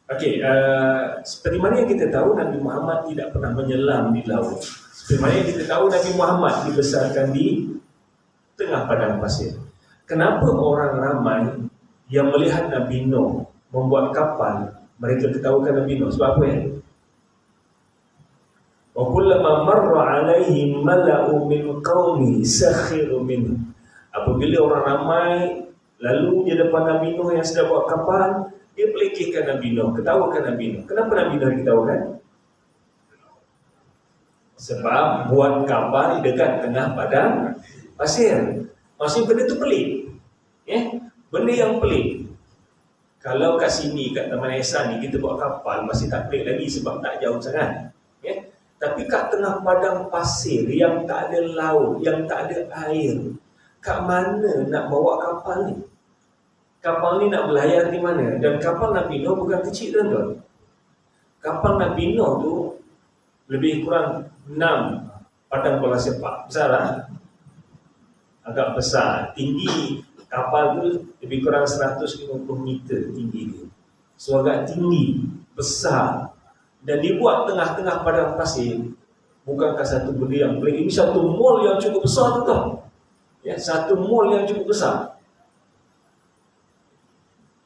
Okey, seperti mana yang kita tahu Nabi Muhammad tidak pernah menyelam di laut. Seperti mana yang kita tahu Nabi Muhammad dibesarkan di tengah padang pasir. Kenapa orang ramai yang melihat Nabi Nuh membuat kapal, mereka ketahukan Nabi Nuh? Sebab apa ya? Wa kullama marra alaihi mala'u min qaumi sakhiru minhu. Apabila orang ramai lalu di depan Nabi Nuh yang sedang buat kapal, dia pelekehkan Nabi Nuh, ketawakan Nabi Nuh. Kenapa Nabi Nuh diketawakan? Sebab buat kapal dekat tengah padang pasir. Maksudnya benda tu pelik. Benda yang pelik. Kalau kat sini, kat Taman Ehsan ni, kita buat kapal masih tak pelik lagi sebab tak jauh sangat. Tapi kat tengah padang pasir yang tak ada laut, yang tak ada air, kat mana nak bawa kapal ni? Kapal ni nak berlayar di mana? Dan kapal Nabi Nuh bukan kecil, tuan-tuan. Kapal Nabi Nuh tu lebih kurang 6 padang bola sepak. Besar lah. Agak besar. Tinggi kapal tu lebih kurang 150 meter tinggi dia. So agak tinggi, besar. Dan dibuat tengah-tengah padang pasir. Bukankah satu benda yang pelik? Ini satu mall yang cukup besar, tuan-tuan. Satu mall yang cukup besar.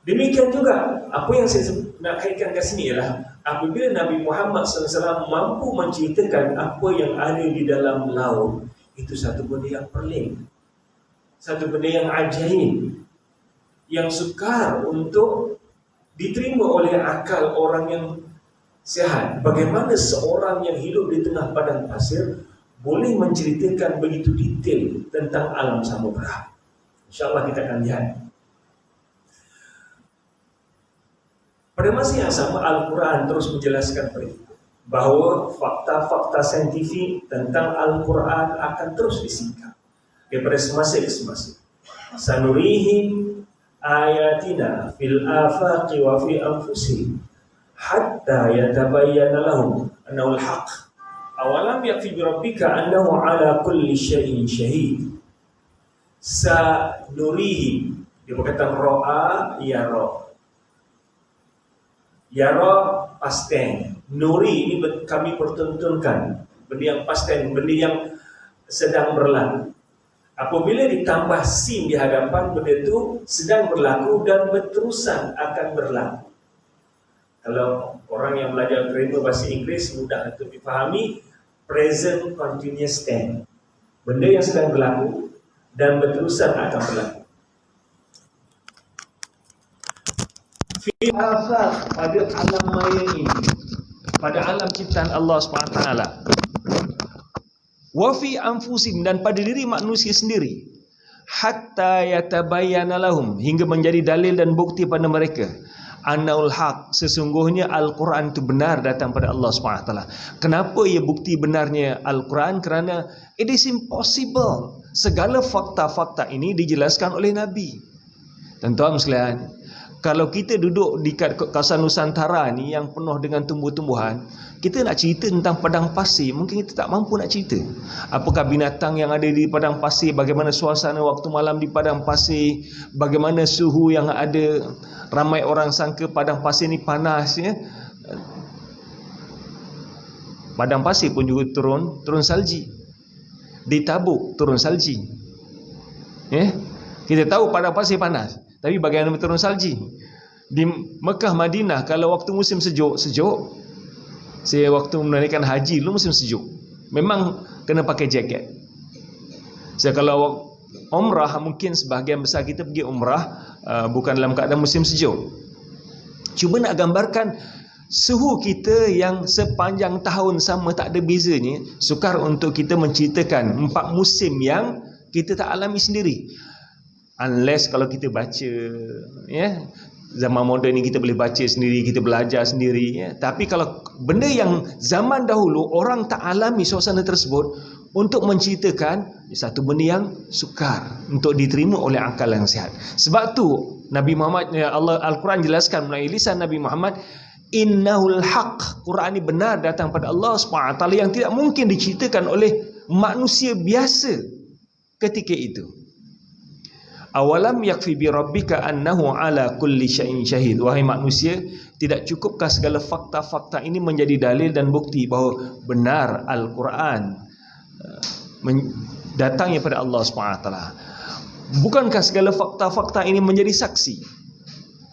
Demikian juga, apa yang saya nak kaitkan kat sini ialah apabila Nabi Muhammad SAW mampu menceritakan apa yang ada di dalam laut, itu satu benda yang pelik, satu benda yang ajaib, yang sukar untuk diterima oleh akal orang yang sihat. Bagaimana seorang yang hidup di tengah padang pasir boleh menceritakan begitu detail tentang alam samudera. InsyaAllah kita akan lihat. Pada masa yang sama, Al-Quran terus menjelaskan bahawa fakta-fakta saintifik tentang Al-Quran akan terus disingkap daripada semasa ke semasa. Sanurihim ayatina fil afaqi wa fi anfusihim hatta yatabayyana lahum annahu al-haq. Awalam yakfi bi rabbika annahu ala kulli syai'in syahid. Sanurihim, dia berkata ra'a yara. Yara past tense. Nuri ini kami pertontonkan benda yang past tense, benda yang sedang berlaku. Apabila ditambah sin di hadapan, benda itu sedang berlaku dan berterusan akan berlaku. Kalau orang yang belajar grammar bahasa Inggeris mudah untuk dipahami, present continuous tense. Benda yang sedang berlaku dan berterusan akan berlaku. Afaq, pada alam maya ini, pada alam ciptaan Allah SWT, wa fi anfusihim, dan pada diri manusia sendiri, hatta yatabayyana lahum, hingga menjadi dalil dan bukti pada mereka, annaul haq, sesungguhnya Al-Quran itu benar datang pada Allah SWT. Kenapa ia bukti benarnya Al-Quran? Kerana it is impossible. Segala fakta-fakta ini dijelaskan oleh Nabi. Tuan-tuan sekalian, kalau kita duduk di kawasan Nusantara ni yang penuh dengan tumbuh-tumbuhan, kita nak cerita tentang padang pasir, mungkin kita tak mampu nak cerita. Apakah binatang yang ada di padang pasir, bagaimana suasana waktu malam di padang pasir, bagaimana suhu yang ada. Ramai orang sangka padang pasir ni panas, ya. Padang pasir pun juga turun salji. Di Tabuk turun salji. Kita tahu padang pasir panas, tapi bagaimana turun salji? Di Mekah, Madinah, kalau waktu musim sejuk. Saya waktu menunaikan haji dulu musim sejuk, memang kena pakai jaket. Saya kalau umrah, mungkin sebahagian besar kita pergi umrah bukan dalam keadaan musim sejuk. Cuba nak gambarkan suhu kita yang sepanjang tahun sama, tak ada bezanya. Sukar untuk kita menceritakan 4 musim yang kita tak alami sendiri. Unless kalau kita baca, zaman moden ni kita boleh baca sendiri, kita belajar sendiri, Tapi kalau benda yang zaman dahulu orang tak alami suasana tersebut, untuk menceritakan satu benda yang sukar untuk diterima oleh akal yang sihat. Sebab tu Nabi Muhammad, Al-Quran jelaskan melalui lisan Nabi Muhammad, innahul haq, Quran ini benar datang pada Allah SWT, yang tidak mungkin diceritakan oleh manusia biasa ketika itu. Awalam yakfi bi rabbika annahu ala kulli syai'in syahid. Wahai manusia, tidak cukupkah segala fakta-fakta ini menjadi dalil dan bukti bahawa benar Al-Quran datangnya pada Allah SWT? Bukankah segala fakta-fakta ini menjadi saksi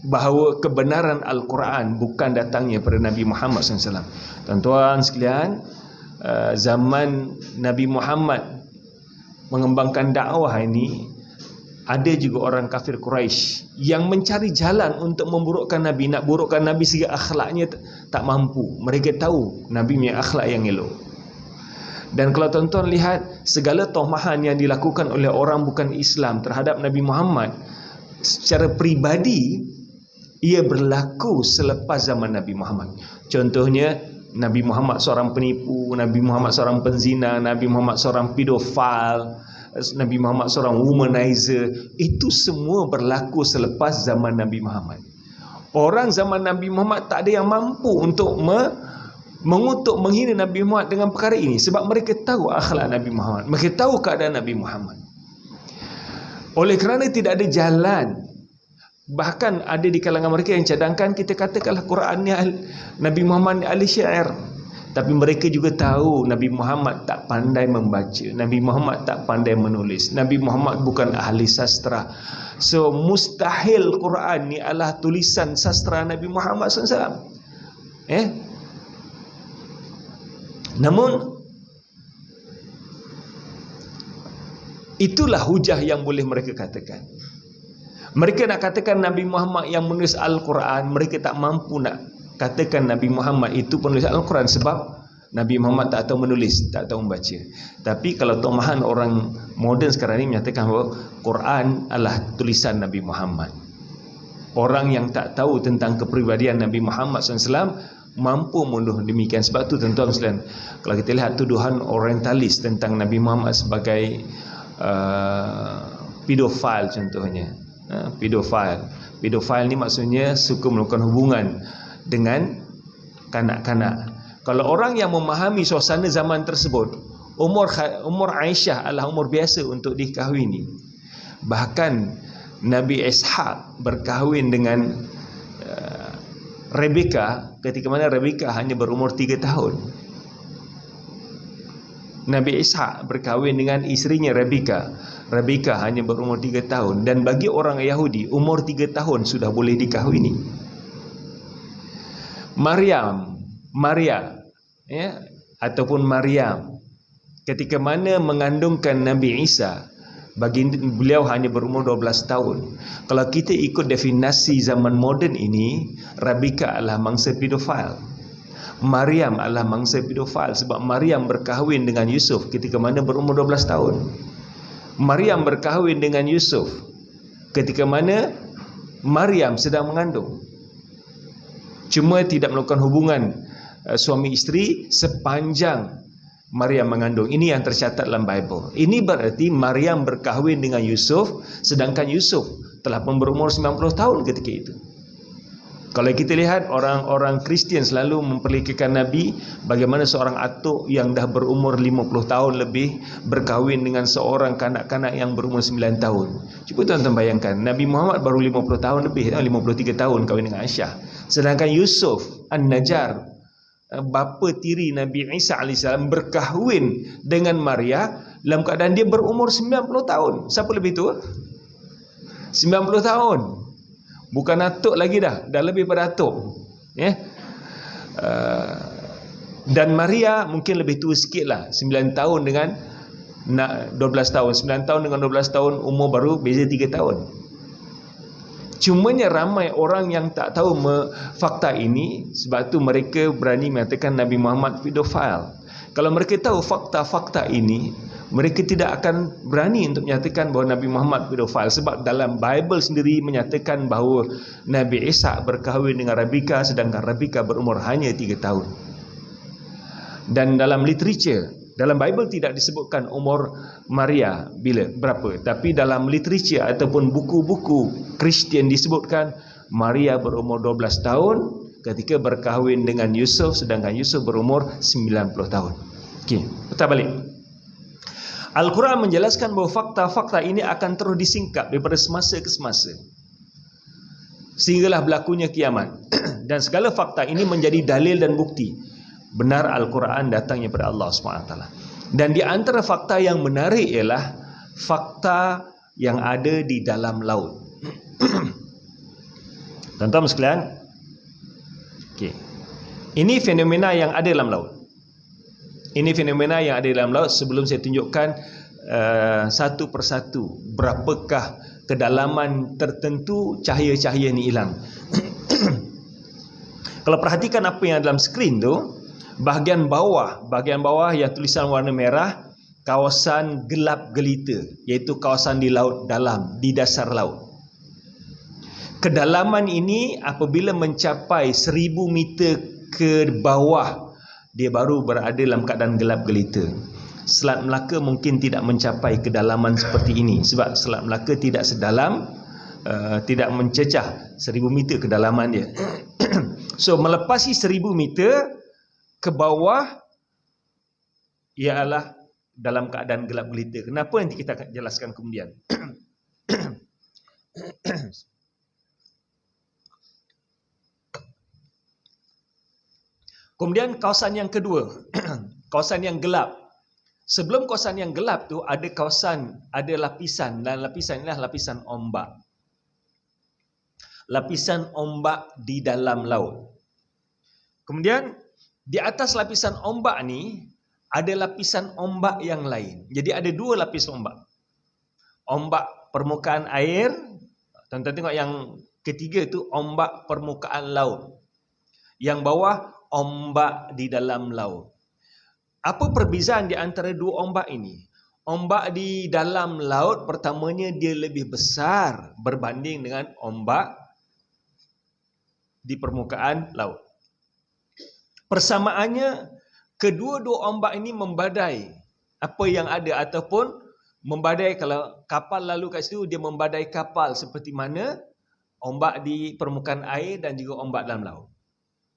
bahawa kebenaran Al-Quran bukan datangnya pada Nabi Muhammad SAW? Tuan-tuan sekalian, zaman Nabi Muhammad mengembangkan dakwah ini, ada juga orang kafir Quraisy yang mencari jalan untuk memburukkan Nabi, nak burukkan Nabi sehingga akhlaknya tak mampu. Mereka tahu Nabi punya akhlak yang elok. Dan kalau tuan-tuan lihat segala tomahan yang dilakukan oleh orang bukan Islam terhadap Nabi Muhammad secara peribadi, ia berlaku selepas zaman Nabi Muhammad. Contohnya, Nabi Muhammad seorang penipu, Nabi Muhammad seorang penzina, Nabi Muhammad seorang pedofil, Nabi Muhammad seorang womanizer. Itu semua berlaku selepas zaman Nabi Muhammad. Orang zaman Nabi Muhammad tak ada yang mampu untuk mengutuk, menghina Nabi Muhammad dengan perkara ini, sebab mereka tahu akhlak Nabi Muhammad, mereka tahu keadaan Nabi Muhammad. Oleh kerana tidak ada jalan, bahkan ada di kalangan mereka yang cadangkan kita katakanlah Quran ni Nabi Muhammad ni ahli syair, tapi mereka juga tahu Nabi Muhammad tak pandai membaca, Nabi Muhammad tak pandai menulis, Nabi Muhammad bukan ahli sastra. So mustahil Quran ni adalah tulisan sastra Nabi Muhammad SAW. Namun itulah hujah yang boleh mereka katakan. Mereka nak katakan Nabi Muhammad yang menulis Al-Quran, mereka tak mampu nak katakan Nabi Muhammad itu penulis Al-Quran, sebab Nabi Muhammad tak tahu menulis, tak tahu membaca. Tapi kalau tomahan orang moden sekarang ini menyatakan bahawa Quran adalah tulisan Nabi Muhammad, orang yang tak tahu tentang kepribadian Nabi Muhammad SAW mampu menuduh demikian. Sebab tu tuan-tuan sekalian, kalau kita lihat tuduhan orientalis tentang Nabi Muhammad sebagai pedofil contohnya, pedofil ni maksudnya suka melakukan hubungan dengan kanak-kanak. Kalau orang yang memahami suasana zaman tersebut, umur Aisyah adalah umur biasa untuk dikahwini. Bahkan Nabi Ishaq berkahwin dengan Rebecca ketika mana Rebecca hanya berumur 3 tahun. Nabi Ishaq berkahwin dengan isterinya Rebecca. Rebecca hanya berumur 3 tahun. Dan bagi orang Yahudi, umur 3 tahun sudah boleh dikahwini. Maria, ataupun Maryam, ketika mana mengandungkan Nabi Isa, bagi beliau hanya berumur 12 tahun. Kalau kita ikut definisi zaman moden ini, Rebecca adalah mangsa pedofil, Maryam adalah mangsa pedofil, sebab Maryam berkahwin dengan Yusuf ketika mana berumur 12 tahun. Maryam berkahwin dengan Yusuf ketika mana Maryam sedang mengandung, cuma tidak melakukan hubungan suami isteri sepanjang Maryam mengandung. Ini yang tercatat dalam Bible. Ini berarti Maryam berkahwin dengan Yusuf, sedangkan Yusuf telah pun berumur 90 tahun ketika itu. Kalau kita lihat orang-orang Kristian selalu memperlihatkan Nabi bagaimana seorang atuk yang dah berumur 50 tahun lebih berkahwin dengan seorang kanak-kanak yang berumur 9 tahun. Cuba tuan-tuan bayangkan, Nabi Muhammad baru 50 tahun lebih, 53 tahun kahwin dengan Aisyah. Sedangkan Yusuf An-Najjar, bapa tiri Nabi Isa AS, berkahwin dengan Maria dalam keadaan dia berumur 90 tahun. Siapa lebih tua? 90 tahun. Bukan atuk lagi dah lebih pada atuk. Dan Maria mungkin lebih tua sikit lah, 9 tahun dengan 12 tahun. 9 tahun dengan 12 tahun, umur baru beza 3 tahun. Cumanya ramai orang yang tak tahu fakta ini, sebab tu mereka berani mengatakan Nabi Muhammad pedofil. Kalau mereka tahu fakta-fakta ini, mereka tidak akan berani untuk menyatakan bahawa Nabi Muhammad pedofil, sebab dalam Bible sendiri menyatakan bahawa Nabi Isa berkahwin dengan Rebecca, sedangkan Rebecca berumur hanya 3 tahun. Dan dalam literature, dalam Bible tidak disebutkan umur Maria berapa, tapi dalam literature ataupun buku-buku Kristian disebutkan Maria berumur 12 tahun ketika berkahwin dengan Yusuf, sedangkan Yusuf berumur 90 tahun. Okey, putar balik. Al-Quran menjelaskan bahawa fakta-fakta ini akan terus disingkap daripada semasa ke semasa, sehinggalah berlakunya kiamat. Dan segala fakta ini menjadi dalil dan bukti benar Al-Quran datangnya daripada Allah SWT. Dan di antara fakta yang menarik ialah fakta yang ada di dalam laut. Tuan-tuan sekalian, okay, ini fenomena yang ada dalam laut. Ini fenomena yang ada dalam laut. Sebelum saya tunjukkan satu persatu berapakah kedalaman tertentu cahaya-cahaya ni hilang. Kalau perhatikan apa yang dalam skrin tu, bahagian bawah yang tulisan warna merah, kawasan gelap gelita, iaitu kawasan di laut dalam, di dasar laut. Kedalaman ini apabila mencapai 1000 meter ke bawah, dia baru berada dalam keadaan gelap gelita. Selat Melaka mungkin tidak mencapai kedalaman seperti ini, sebab Selat Melaka tidak sedalam, tidak mencecah 1000 meter kedalaman dia. So melepasi 1000 meter ke bawah ialah dalam keadaan gelap gelita. Kenapa, nanti kita akan jelaskan kemudian. Kemudian kawasan yang kedua, kawasan yang gelap. Sebelum kawasan yang gelap tu ada lapisan, dan lapisan inilah lapisan ombak. Lapisan ombak di dalam laut. Kemudian di atas lapisan ombak ni ada lapisan ombak yang lain. Jadi ada dua lapis ombak. Ombak permukaan air, tuan-tuan tengok yang ketiga tu ombak permukaan laut. Yang bawah ombak di dalam laut. Apa perbezaan di antara dua ombak ini? Ombak di dalam laut pertamanya dia lebih besar berbanding dengan ombak di permukaan laut. Persamaannya, kedua-dua ombak ini membadai apa yang ada, ataupun membadai, kalau kapal lalu kat situ dia membadai kapal seperti mana ombak di permukaan air dan juga ombak dalam laut.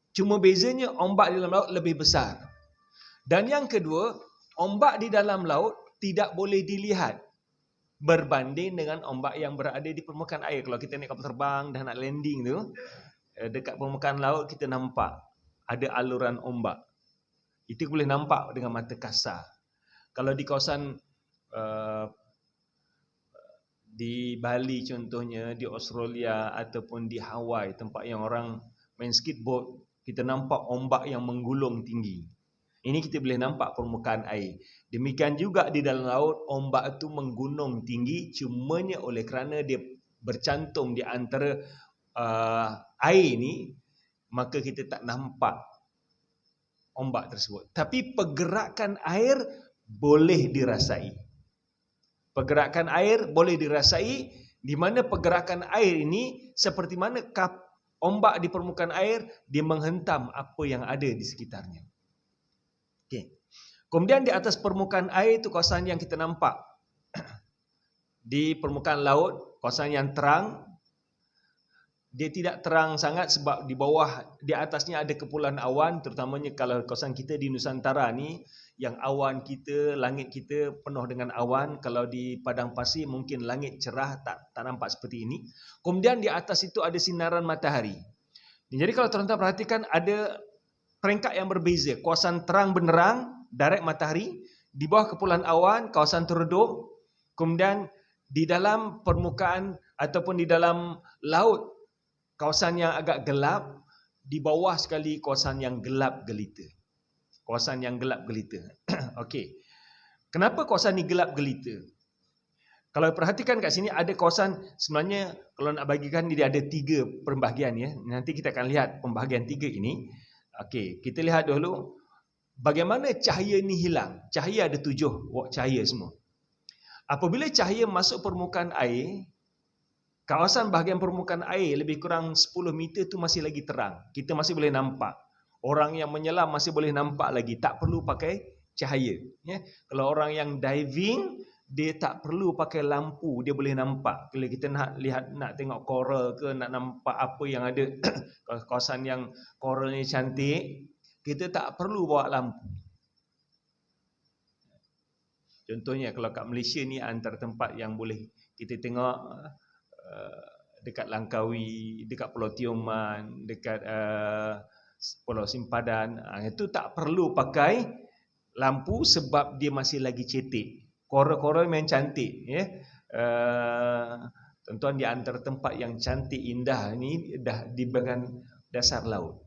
Cuma bezanya ombak di dalam laut lebih besar. Dan yang kedua, ombak di dalam laut tidak boleh dilihat berbanding dengan ombak yang berada di permukaan air. Kalau kita naik kapal terbang dah nak landing tu, dekat permukaan laut kita nampak ada aluran ombak. Itu boleh nampak dengan mata kasar. Kalau di kawasan di Bali contohnya, di Australia ataupun di Hawaii, tempat yang orang main skateboard, kita nampak ombak yang menggulung tinggi. Ini kita boleh nampak permukaan air. Demikian juga di dalam laut, ombak itu menggunung tinggi, cumanya oleh kerana dia bercantum di antara air ni, maka kita tak nampak ombak tersebut. Tapi pergerakan air boleh dirasai. Pergerakan air boleh dirasai, di mana pergerakan air ini seperti mana ombak di permukaan air, dia menghentam apa yang ada di sekitarnya. Okay. Kemudian di atas permukaan air itu kawasan yang kita nampak. Di permukaan laut, kawasan yang terang. Dia tidak terang sangat sebab di bawah, di atasnya ada kepulan awan, terutamanya kalau kawasan kita di Nusantara ni, yang awan kita, langit kita penuh dengan awan. Kalau di padang pasir mungkin langit cerah, tak nampak seperti ini. Kemudian di atas itu ada sinaran matahari. Jadi kalau tuan-tuan perhatikan, ada peringkat yang berbeza. Kawasan terang benderang, direct matahari. Di bawah kepulan awan, kawasan teredup. Kemudian di dalam permukaan ataupun di dalam laut, kawasan yang agak gelap. Di bawah sekali kawasan yang gelap gelita. Kawasan yang gelap gelita. Okey. Kenapa kawasan ni gelap gelita? Kalau perhatikan kat sini ada kawasan, sebenarnya kalau nak bagikan dia ada 3 pembahagian ya. Nanti kita akan lihat pembahagian 3 ini. Okey, kita lihat dulu bagaimana cahaya ni hilang. Cahaya ada 7 watt cahaya semua. Apabila cahaya masuk permukaan air, kawasan bahagian permukaan air lebih kurang 10 meter tu masih lagi terang. Kita masih boleh nampak. Orang yang menyelam masih boleh nampak lagi, tak perlu pakai cahaya. Ya. Kalau orang yang diving, dia tak perlu pakai lampu, dia boleh nampak. Kalau kita nak tengok coral ke, nak nampak apa yang ada kawasan yang coral ni cantik, kita tak perlu bawa lampu. Contohnya kalau kat Malaysia ni antara tempat yang boleh kita tengok dekat Langkawi, dekat Pulau Tioman, dekat Pulau Simpadan, itu tak perlu pakai lampu sebab dia masih lagi cetek. Korang-korang memang cantik, ya. Tuan-tuan, di antara tempat yang cantik indah ni dah di bahagian dasar laut.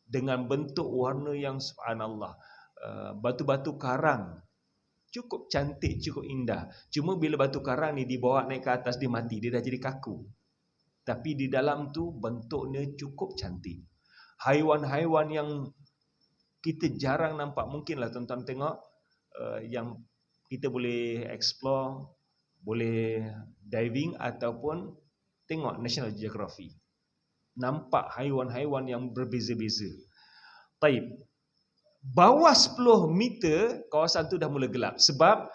Dengan bentuk warna yang subhanallah, batu-batu karang cukup cantik, cukup indah. Cuma bila batu karang ni dibawa naik ke atas, dia mati, dia dah jadi kaku. Tapi di dalam tu bentuknya cukup cantik. Haiwan-haiwan yang kita jarang nampak, mungkinlah tuan-tuan tengok yang kita boleh explore, boleh diving ataupun tengok National Geographic. Nampak haiwan-haiwan yang berbeza-beza. Taib. Bawah 10 meter, kawasan tu dah mula gelap. Sebab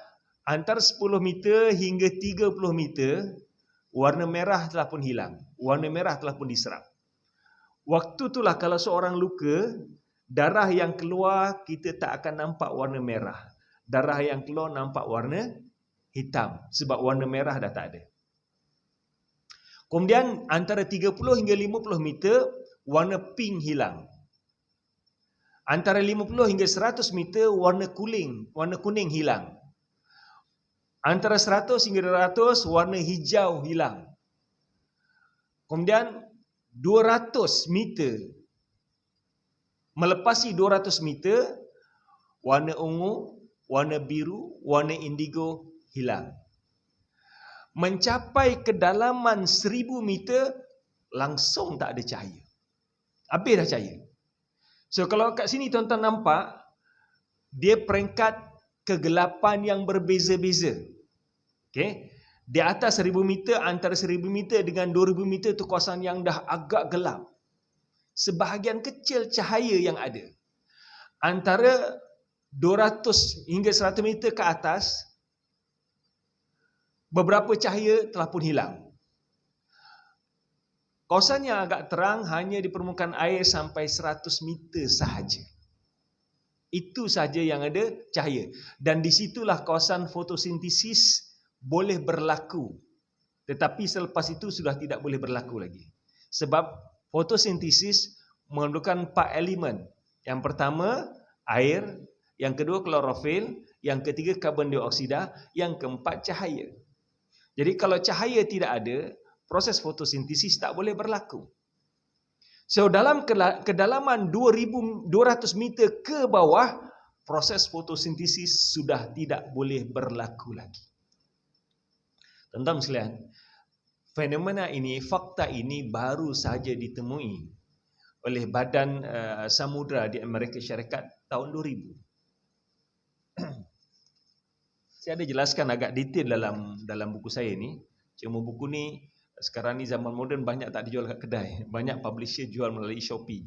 antara 10 meter hingga 30 meter, warna merah telah pun hilang. Warna merah telah pun diserap. Waktu itulah kalau seorang luka, darah yang keluar kita tak akan nampak warna merah. Darah yang keluar nampak warna hitam. Sebab warna merah dah tak ada. Kemudian antara 30 hingga 50 meter, warna pink hilang. Antara 50 hingga 100 meter, warna kuning hilang. Antara 100 hingga 200, warna hijau hilang. Kemudian 200 meter, melepasi 200 meter, warna ungu, warna biru, warna indigo hilang. Mencapai kedalaman 1000 meter, langsung tak ada cahaya. Habis dah cahaya. So kalau kat sini tuan-tuan nampak, dia peringkat kegelapan yang berbeza-beza. Okay? Di atas 1000 meter, antara 1000 meter dengan 2000 meter tu kawasan yang dah agak gelap. Sebahagian kecil cahaya yang ada. Antara 200 hingga 100 meter ke atas, beberapa cahaya telah pun hilang. Kawasan yang agak terang hanya di permukaan air sampai 100 meter sahaja. Itu sahaja yang ada cahaya. Dan di situlah kawasan fotosintesis boleh berlaku. Tetapi selepas itu sudah tidak boleh berlaku lagi. Sebab fotosintesis memerlukan 4 elemen. Yang pertama, air. Yang kedua, klorofil. Yang ketiga, karbon dioksida. Yang keempat, cahaya. Jadi kalau cahaya tidak ada, proses fotosintesis tak boleh berlaku. So dalam kedalaman 200 meter ke bawah, proses fotosintesis sudah tidak boleh berlaku lagi. Tuan-tuan sekalian, fenomena ini, fakta ini baru saja ditemui oleh Badan Samudra di Amerika Syarikat tahun 2000. Saya ada jelaskan agak detail dalam buku saya ni. Cuma buku ni sekarang ni zaman moden banyak tak dijual kat kedai. Banyak publisher jual melalui Shopee.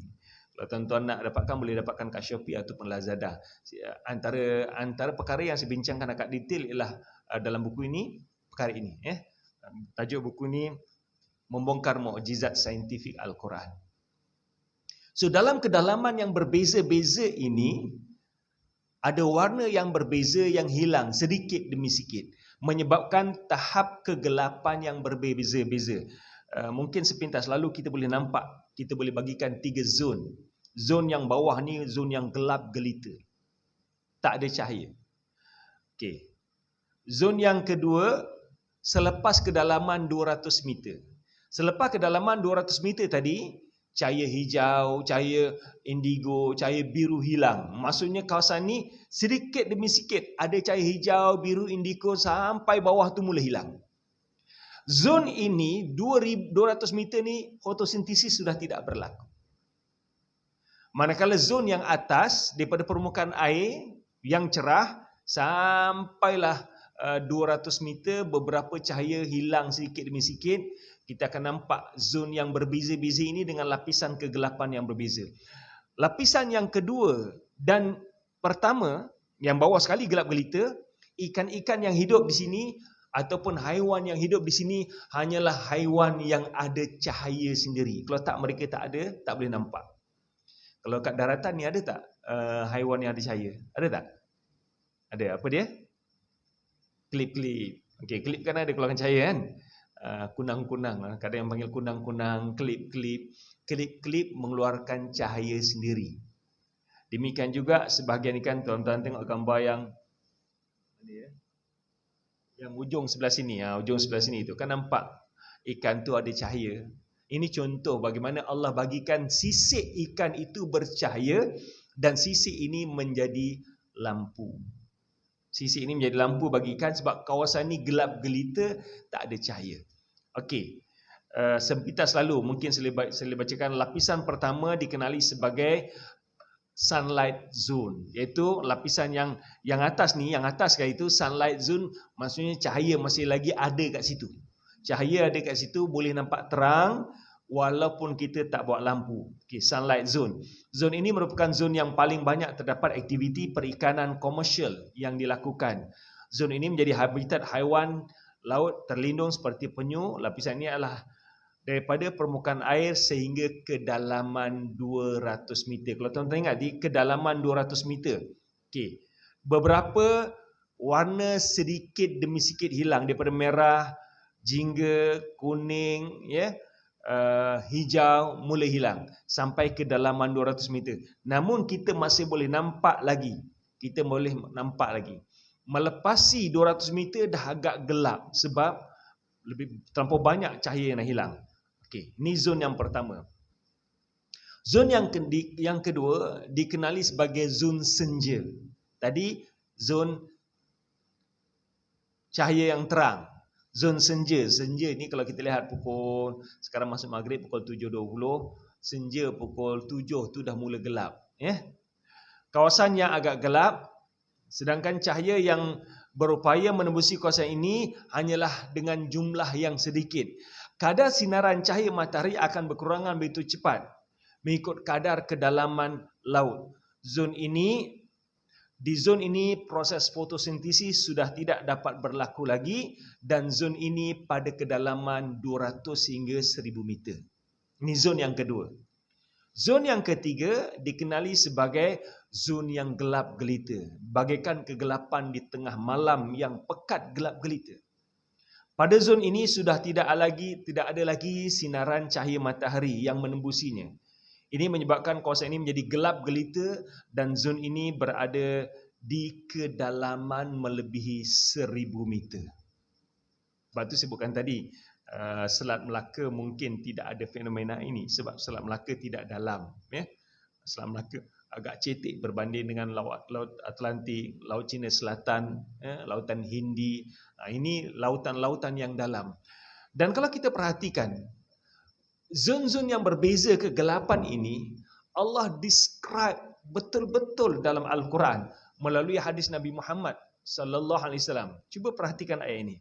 Kalau tuan-tuan nak dapatkan, boleh dapatkan kat Shopee ataupun Lazada. Antara perkara yang saya bincangkan agak detail ialah dalam buku ini, perkara ini. Tajuk buku ini, Membongkar Mukjizat Saintifik Al-Quran. So dalam kedalaman yang berbeza-beza ini, ada warna yang berbeza yang hilang sedikit demi sedikit, menyebabkan tahap kegelapan yang berbeza-beza. Mungkin sepintas lalu kita boleh nampak, kita boleh bagikan 3 zon. Zon yang bawah ni zon yang gelap gelita. Tak ada cahaya. Okey. Zon yang kedua, selepas kedalaman 200 meter. Selepas kedalaman 200 meter tadi, cahaya hijau, cahaya indigo, cahaya biru hilang. Maksudnya kawasan ni sedikit demi sedikit ada cahaya hijau, biru, indigo sampai bawah tu mula hilang. Zon ini 200 meter ni fotosintesis sudah tidak berlaku. Manakala zon yang atas daripada permukaan air yang cerah sampailah 200 meter, beberapa cahaya hilang sedikit demi sedikit. Kita akan nampak zon yang berbeza-beza ini dengan lapisan kegelapan yang berbeza. Lapisan yang kedua dan pertama, yang bawah sekali gelap gelita, ikan-ikan yang hidup di sini ataupun haiwan yang hidup di sini hanyalah haiwan yang ada cahaya sendiri. Kalau tak, mereka tak ada, tak boleh nampak. Kalau kat daratan ni ada tak haiwan yang ada cahaya? Ada tak? Ada apa dia? Klip-klip. Okey, klip kan ada keluarkan cahaya kan? Kunang-kunang. Kadang yang panggil kunang-kunang, klip-klip. Klip-klip mengeluarkan cahaya sendiri. Demikian juga sebahagian ikan, tuan-tuan tengok gambar yang ujung sebelah sini, ujung sebelah sini tu kan nampak ikan tu ada cahaya. Ini contoh bagaimana Allah bagikan sisik ikan itu bercahaya dan sisik ini menjadi lampu. Sisik ini menjadi lampu bagi ikan sebab kawasan ni gelap gelita, tak ada cahaya. Okey. Sepintas lalu mungkin saya bacakan lapisan pertama dikenali sebagai sunlight zone, iaitu lapisan yang atas ni, yang atas kali itu sunlight zone, maksudnya cahaya masih lagi ada kat situ. Cahaya ada kat situ, boleh nampak terang walaupun kita tak bawa lampu. Okay, sunlight zone. Zone ini merupakan zone yang paling banyak terdapat aktiviti perikanan komersial yang dilakukan. Zone ini menjadi habitat haiwan laut terlindung seperti penyu. Lapisan ini adalah daripada permukaan air sehingga kedalaman 200 meter. Kalau tuan-tuan ingat, di kedalaman 200 meter. Okey. Beberapa warna sedikit demi sedikit hilang daripada merah, jingga, kuning, hijau mula hilang sampai kedalaman 200 meter. Namun kita masih boleh nampak lagi. Kita boleh nampak lagi. Melepasi 200 meter dah agak gelap sebab lebih terlampau banyak cahaya yang dah hilang. Okey, ini zon yang pertama. Zon yang kedua dikenali sebagai zon senja. Tadi zon cahaya yang terang. Zon senja. Senja ni kalau kita lihat sekarang masuk maghrib pukul 7.20, senja pukul 7 tu dah mula gelap. Kawasan yang agak gelap, sedangkan cahaya yang berupaya menembusi kawasan ini hanyalah dengan jumlah yang sedikit. Kadar sinaran cahaya matahari akan berkurangan begitu cepat mengikut kadar kedalaman laut. Di zon ini proses fotosintesis sudah tidak dapat berlaku lagi dan zon ini pada kedalaman 200 hingga 1000 meter. Ini zon yang kedua. Zon yang ketiga dikenali sebagai zon yang gelap gelita, bagaikan kegelapan di tengah malam yang pekat gelap gelita. Pada zon ini sudah tidak ada lagi sinaran cahaya matahari yang menembusinya. Ini menyebabkan kawasan ini menjadi gelap gelita dan zon ini berada di kedalaman melebihi 1000 meter. Sebab itu sebutkan tadi, Selat Melaka mungkin tidak ada fenomena ini sebab Selat Melaka tidak dalam. Selat Melaka agak cetek berbanding dengan Laut Atlantik, Laut Cina Selatan, Lautan Hindi. Ini lautan-lautan yang dalam. Dan kalau kita perhatikan, zon-zon yang berbeza kegelapan ini, Allah describe betul-betul dalam Al-Quran melalui hadis Nabi Muhammad sallallahu alaihi wasallam. Cuba perhatikan ayat ini.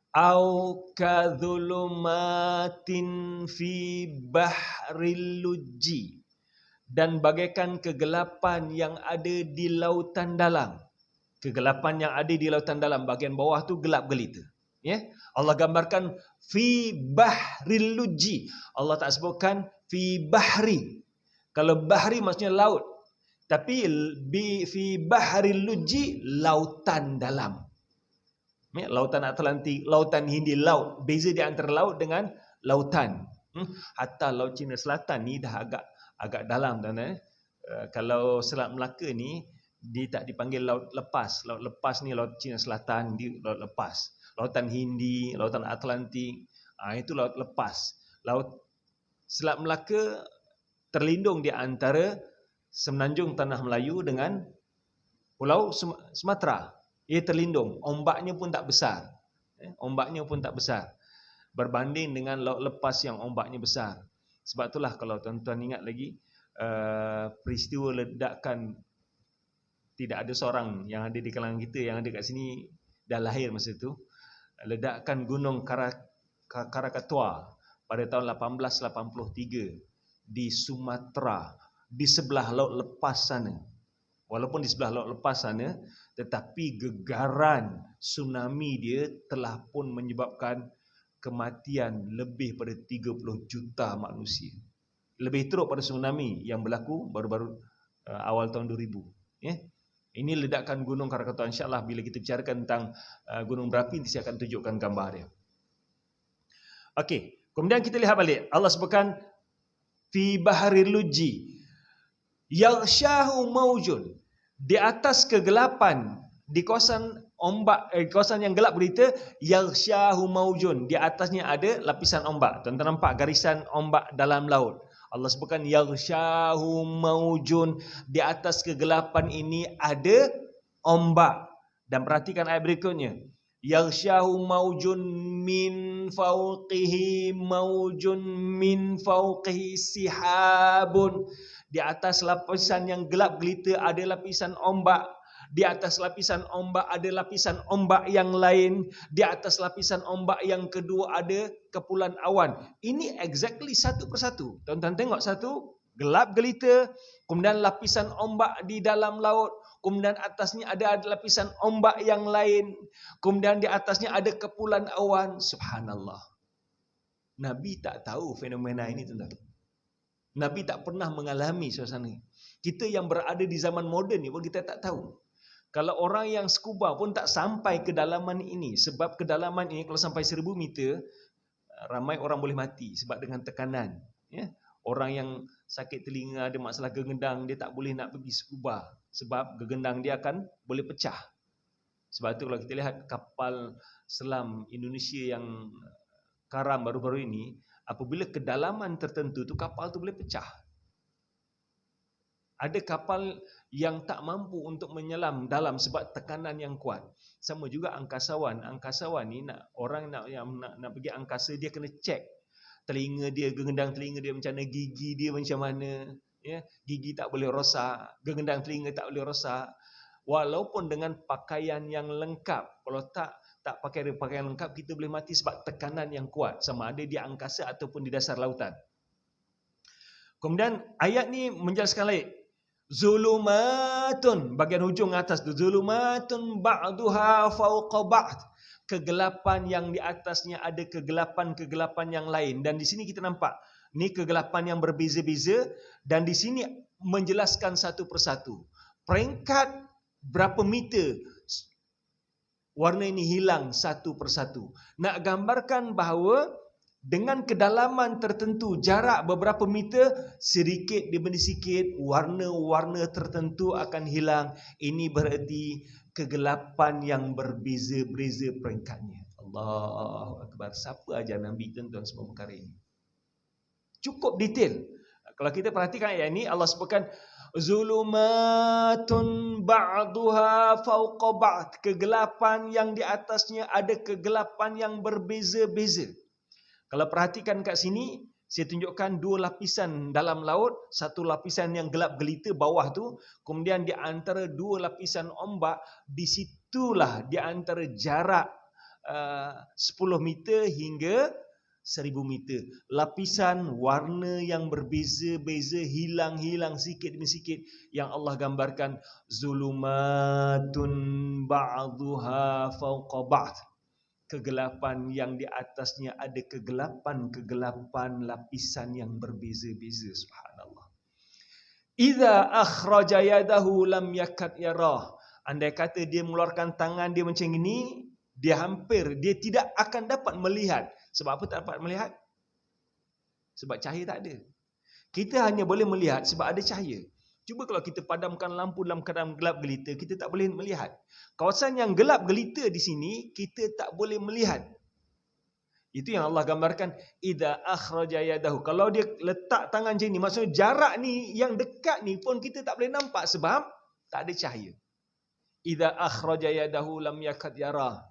Au kadzulumatin fi bahril lujji, dan bagaikan kegelapan yang ada di lautan dalam. Kegelapan yang ada di lautan dalam, bahagian bawah tu gelap gelita. Allah gambarkan fi bahril lujji. Allah tak sebutkan fi bahri. Kalau bahri maksudnya laut. Tapi fi bahril lujji, lautan dalam. Lautan Atlantik, lautan Hindi, laut. Beza di antara laut dengan lautan. Hatta Laut Cina Selatan ni dah agak dalam. Kalau Selat Melaka ni, dia tak dipanggil laut lepas. Laut lepas ni Laut Cina Selatan, dia laut lepas. Lautan Hindi, lautan Atlantik, itu laut lepas. Selat Melaka terlindung di antara semenanjung Tanah Melayu dengan Pulau Sumatera. Ia terlindung, ombaknya pun tak besar. Berbanding dengan laut lepas yang ombaknya besar. Sebab itulah kalau tuan-tuan ingat lagi, peristiwa ledakan, tidak ada seorang yang ada di kalangan kita yang ada kat sini dah lahir masa itu. Ledakan Gunung Krakatoa pada tahun 1883 di Sumatera, di sebelah laut lepas sana. Walaupun di sebelah laut lepas sana, tetapi gegaran tsunami dia telah pun menyebabkan kematian lebih pada 30 juta manusia. Lebih teruk pada tsunami yang berlaku baru-baru awal tahun 2000. Ini ledakan gunung Krakatau. InsyaAllah bila kita bicarakan tentang gunung berapi, nanti saya akan tunjukkan gambar dia. Okey, kemudian kita lihat balik. Allah sebutkan fi baharil lujji yaghshahu maujun, di atas kegelapan, di kawasan ombak, kawasan yang gelap berita, yaghshahu maujun, di atasnya ada lapisan ombak. Tuan-tuan nampak garisan ombak dalam laut. Allah sebutkan yaghshahu maujun, di atas kegelapan ini ada ombak. Dan perhatikan ayat berikutnya, yaghshahu maujun min fawqihi maujun min fawqihi sihabun, di atas lapisan yang gelap gelita ada lapisan ombak, di atas lapisan ombak ada lapisan ombak yang lain, di atas lapisan ombak yang kedua ada kepulan awan. Ini exactly satu persatu. Tuan-tuan tengok satu, gelap gelita, kemudian lapisan ombak di dalam laut, kemudian atasnya ada lapisan ombak yang lain, kemudian di atasnya ada kepulan awan. Subhanallah. Nabi tak tahu fenomena ini, tuan-tuan. Nabi tak pernah mengalami suasana ini. Kita yang berada di zaman moden ni pun kita tak tahu. Kalau orang yang scuba pun tak sampai kedalaman ini. Sebab kedalaman ini kalau sampai 1000 meter, ramai orang boleh mati sebab dengan tekanan. Ya? Orang yang sakit telinga, ada masalah gegendang, dia tak boleh nak pergi scuba. Sebab gegendang dia akan boleh pecah. Sebab itu kalau kita lihat kapal selam Indonesia yang karam baru-baru ini, apabila kedalaman tertentu tu kapal tu boleh pecah. Ada kapal yang tak mampu untuk menyelam dalam sebab tekanan yang kuat. Sama juga angkasawan. Angkasawan ni orang nak pergi angkasa, dia kena cek telinga dia, gegendang telinga dia macam mana, gigi dia macam mana. Ya, gigi tak boleh rosak, gegendang telinga tak boleh rosak. Walaupun dengan pakaian yang lengkap, kalau tak pakai pakaian lengkap, kita boleh mati sebab tekanan yang kuat, sama ada di angkasa ataupun di dasar lautan. Kemudian ayat ni menjelaskan lain. Zulumatun, bahagian hujung atas tu, zulumatun ba'duha fawqa ba'd, kegelapan yang di atasnya ada kegelapan-kegelapan yang lain. Dan di sini kita nampak ni kegelapan yang berbeza-beza, dan di sini menjelaskan satu persatu. Peringkat berapa meter warna ini hilang satu persatu. Nak gambarkan bahawa dengan kedalaman tertentu, jarak beberapa meter, sedikit demi sedikit warna-warna tertentu akan hilang. Ini bererti kegelapan yang berbeza-beza peringkatnya. Allahu Akbar. Siapa ajar Nabi tuan-tuan semua perkara ini? Cukup detail. Kalau kita perhatikan ayat ini, Allah sebutkan zulumatun ba'duha fawqa ba'd, kegelapan yang di atasnya ada kegelapan yang berbeza-beza. Kalau perhatikan kat sini, saya tunjukkan dua lapisan dalam laut, satu lapisan yang gelap gelita bawah tu, kemudian di antara dua lapisan ombak, di situlah di antara jarak 10 meter hingga 1000 meter. Lapisan warna yang berbeza-beza, hilang-hilang sikit demi sikit, yang Allah gambarkan zulumatun ba'duha fawqa ba'd, kegelapan yang di atasnya ada kegelapan-kegelapan lapisan yang berbeza-beza. Subhanallah. Idza akhraja yadahu lam yakad yarah, andai kata dia mengeluarkan tangan dia macam ini, dia tidak akan dapat melihat. Sebab apa tak dapat melihat? Sebab cahaya tak ada. Kita hanya boleh melihat sebab ada cahaya. Cuba kalau kita padamkan lampu dalam keadaan gelap gelita, kita tak boleh melihat. Kawasan yang gelap gelita di sini, kita tak boleh melihat. Itu yang Allah gambarkan, idza akhraja yadahu. Kalau dia letak tangan macam ni, maksudnya jarak ni yang dekat ni pun kita tak boleh nampak sebab tak ada cahaya. Idza akhraja yadahu lam yakad yarah.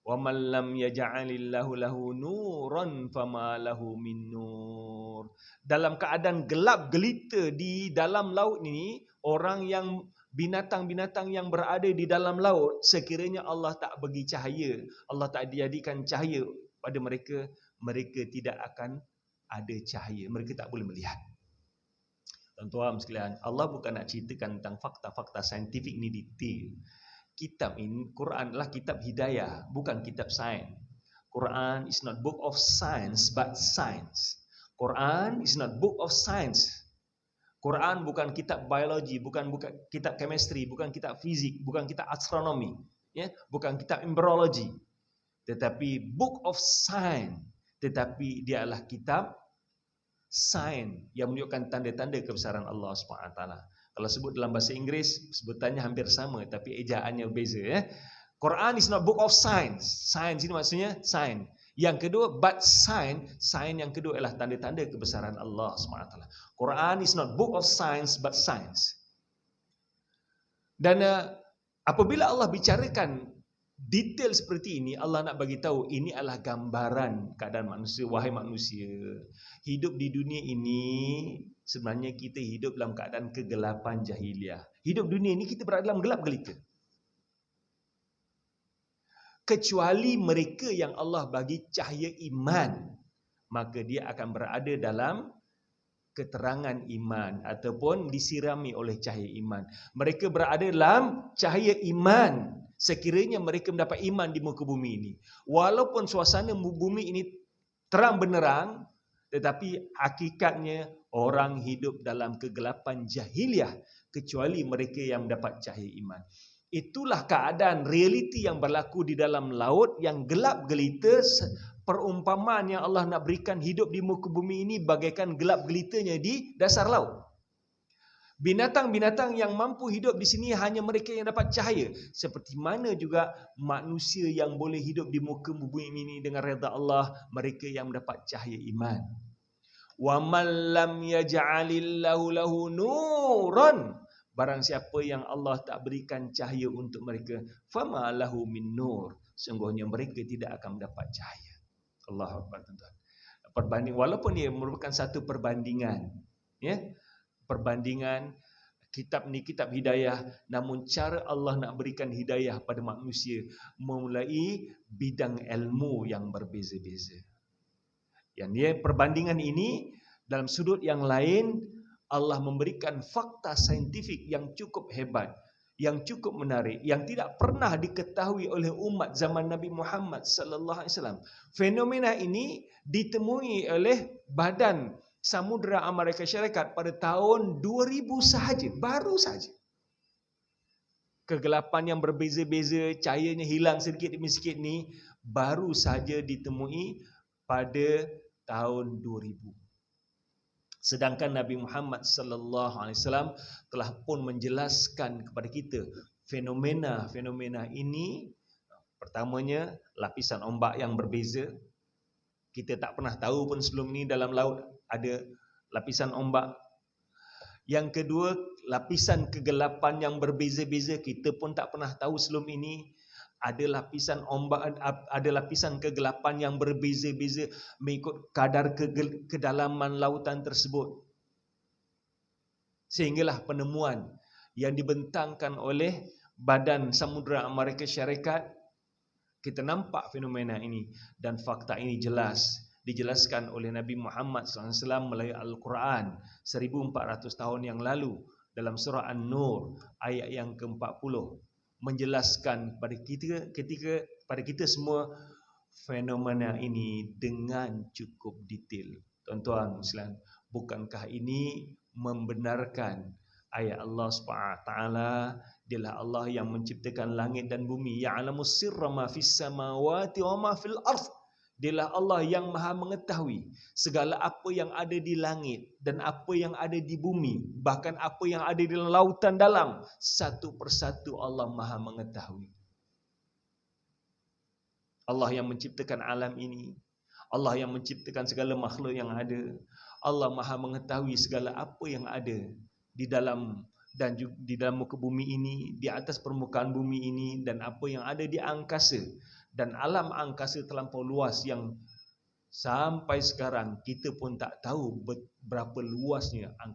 Wa man lam yaj'alillahu lahu nuran fama lahu min nur. Dalam keadaan gelap gelita di dalam laut ini, orang yang binatang-binatang yang berada di dalam laut, sekiranya Allah tak bagi cahaya, Allah tak jadikan cahaya pada mereka, mereka tidak akan ada cahaya, mereka tak boleh melihat. Tuan-tuan sekalian, Allah bukan nak ceritakan tentang fakta-fakta saintifik ni detail. Kitab ini, Quran adalah kitab hidayah, bukan kitab sains. Quran is not book of science but science. Quran is not book of science. Quran bukan kitab biologi, bukan kitab chemistry, bukan kitab fizik, bukan kitab astronomi, ya, bukan kitab embryology, tetapi book of science, tetapi dia adalah kitab sains yang menunjukkan tanda-tanda kebesaran Allah SWT. Kalau sebut dalam bahasa Inggeris, sebutannya hampir sama, tapi ejaannya berbeza. Ya. Quran is not book of science. Science ini maksudnya sains. Yang kedua, but sains yang kedua adalah tanda-tanda kebesaran Allah SWT. Quran is not book of science, but science. Dan apabila Allah bicarakan detail seperti ini, Allah nak bagi tahu ini adalah gambaran keadaan manusia. Wahai manusia, hidup di dunia ini sebenarnya kita hidup dalam keadaan kegelapan jahiliah. Hidup dunia ini kita berada dalam gelap gelita. Kecuali mereka yang Allah bagi cahaya iman, maka dia akan berada dalam keterangan iman ataupun disirami oleh cahaya iman. Mereka berada dalam cahaya iman sekiranya mereka mendapat iman di muka bumi ini. Walaupun suasana bumi ini terang benderang, tetapi hakikatnya orang hidup dalam kegelapan jahiliah kecuali mereka yang mendapat cahaya iman. Itulah keadaan realiti yang berlaku di dalam laut yang gelap gelita. Perumpamaan yang Allah nak berikan hidup di muka bumi ini bagaikan gelap gelitanya di dasar laut. Binatang-binatang yang mampu hidup di sini hanya mereka yang dapat cahaya. Seperti mana juga manusia yang boleh hidup di muka bumi ini dengan redha Allah, mereka yang mendapat cahaya iman. Wa man lam yaj'alillahu lahu nuran, barang siapa yang Allah tak berikan cahaya untuk mereka, fama lahu min nur, sungguhnya mereka tidak akan mendapat cahaya. Allahu Akbar, tuan-tuan. Perbanding, walaupun ia merupakan satu perbandingan, ya, perbandingan kitab ni kitab hidayah, namun cara Allah nak berikan hidayah pada manusia memulai bidang ilmu yang berbeza-beza. Yang dia perbandingan ini dalam sudut yang lain, Allah memberikan fakta saintifik yang cukup hebat, yang cukup menarik, yang tidak pernah diketahui oleh umat zaman Nabi Muhammad sallallahu alaihi wasallam. Fenomena ini ditemui oleh Badan Samudra Amerika Syarikat pada tahun 2000 sahaja, baru saja. Kegelapan yang berbeza-beza, cahayanya hilang sedikit demi sedikit ni baru saja ditemui pada tahun 2000. Sedangkan Nabi Muhammad sallallahu alaihi wasallam telah pun menjelaskan kepada kita fenomena-fenomena ini. Pertamanya, lapisan ombak yang berbeza. Kita tak pernah tahu pun sebelum ni dalam laut ada lapisan ombak. Yang kedua, lapisan kegelapan yang berbeza-beza. Kita pun tak pernah tahu sebelum ini ada lapisan ombak, ada lapisan kegelapan yang berbeza-beza mengikut kadar kedalaman lautan tersebut. Sehinggalah penemuan yang dibentangkan oleh Badan Samudra Amerika Syarikat, kita nampak fenomena ini dan fakta ini jelas dijelaskan oleh Nabi Muhammad SAW melalui Al-Quran 1400 tahun yang lalu dalam surah An-Nur ayat yang ke-40. Menjelaskan pada kita semua fenomena ini dengan cukup detail. Tuan-tuan sekalian, bukankah ini membenarkan ayat Allah SWT? Dialah Allah yang menciptakan langit dan bumi. Ya'lamus sirra ma fis samawati wa ma fil ardh. Dialah Allah yang maha mengetahui segala apa yang ada di langit dan apa yang ada di bumi, bahkan apa yang ada di lautan dalam. Satu persatu Allah maha mengetahui. Allah yang menciptakan alam ini, Allah yang menciptakan segala makhluk yang ada. Allah maha mengetahui segala apa yang ada di dalam dan di dalam muka bumi ini, di atas permukaan bumi ini, dan apa yang ada di angkasa. Dan alam angkasa terlampau luas yang sampai sekarang kita pun tak tahu berapa luasnya angkasa.